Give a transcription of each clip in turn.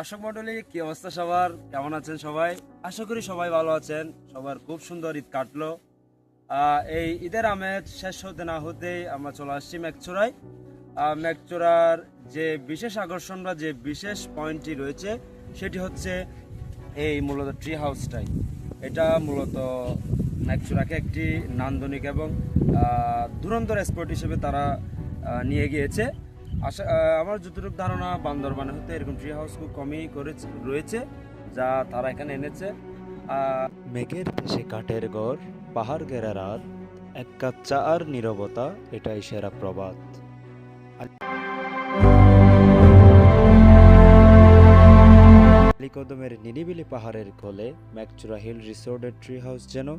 দর্শক মণ্ডলী, কি অবস্থা সবার? কেমন আছেন সবাই? আশা করি সবাই ভালো আছেন। সবার খুব সুন্দর ঈদ কাটলো। এই ঈদের আমেজ শেষ হতে না হতেই আমরা চলে আসছি মেঘচূড়ায়। মেঘচূড়ার যে বিশেষ আকর্ষণ বা যে বিশেষ পয়েন্টটি রয়েছে সেটি হচ্ছে এই মূলত ট্রি হাউসটাই। এটা মূলত মেঘচূড়াকে একটি নান্দনিক এবং ধুরন্ধর স্পট হিসেবে তারা নিয়ে গিয়েছে। আমার যতটুকু ধারণা বান্দরবানে হতে এরকম ট্রি হাউস খুব কমই রয়েছে যা তারা এখানে এনেছে। মেঘের দেশে কাঠের ঘর, পাহাড় ঘেরা রাত, এক কাপ চা আর নীরবতা, এটাই সেরা প্রবাদ। আলীকদমের নিরিবিলি পাহাড়ের কোলে মেঘচূড়া হিল রিসোর্টের ট্রি হাউস যেন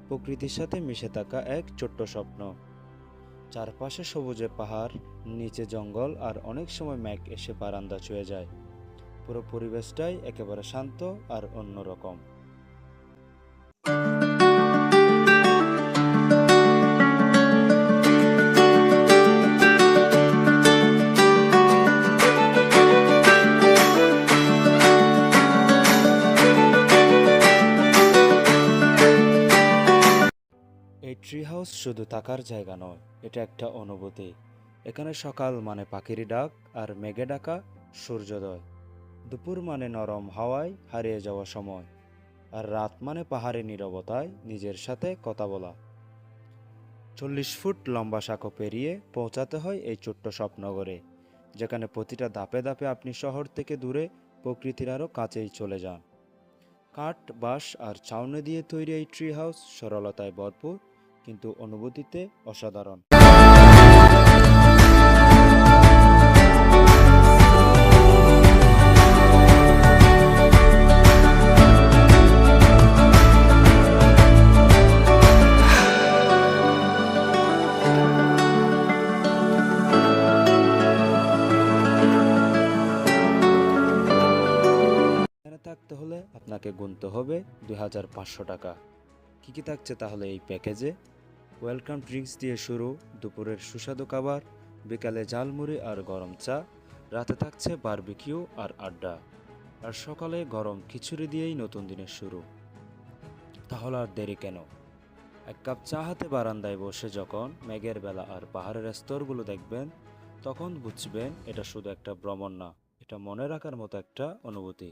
প্রকৃতির সাথে মিশে থাকা এক ছোট্ট স্বপ্ন। চারপাশে সবুজে পাহাড়, নিচে জঙ্গল, আর অনেক সময় মেঘ এসে বারান্দা ছুঁয়ে যায়। পুরো পরিবেশটাই একেবারে শান্ত আর অন্যরকম। এই ট্রি হাউস শুধু থাকার জায়গা নয়, এটা একটা অনুভূতি। এখানে সকাল মানে পাখির ডাক আর মেঘে ডাকা সূর্যোদয়, দুপুর মানে নরম হাওয়ায় হারিয়ে যাওয়া সময়, আর রাত মানে পাহাড়ে নীরবতায় নিজের সাথে কথা বলা। 40 ফুট লম্বা সাঁকো পেরিয়ে পৌঁছাতে হয় এই ছোট্ট স্বপ্নগরে, যেখানে প্রতিটা ধাপে ধাপে আপনি শহর থেকে দূরে প্রকৃতির আরও কাছেই চলে যান। কাঠ, বাঁশ আর ছাউনি দিয়ে তৈরি এই ট্রি হাউস সরলতায় ভরপুর, কিন্তু অনুভূতিতে অসাধারণ। এখানে থাকতে হলে আপনাকে গুনতে হবে 2500 টাকা। কী কী থাকছে তাহলে এই প্যাকেজে? ওয়েলকাম ড্রিঙ্কস দিয়ে শুরু, দুপুরের সুস্বাদু খাবার, বিকালে ঝালমুড়ি আর গরম চা, রাতে থাকছে বারবিকিউ আর আড্ডা, আর সকালে গরম খিচুড়ি দিয়েই নতুন দিনের শুরু। তাহলে আর দেরি কেন? এক কাপ চা হাতে বারান্দায় বসে যখন মেঘের বেলা আর পাহাড়ের স্তরগুলো দেখবেন, তখন বুঝবেন এটা শুধু একটা ভ্রমণ না, এটা মনে রাখার মতো একটা অনুভূতি।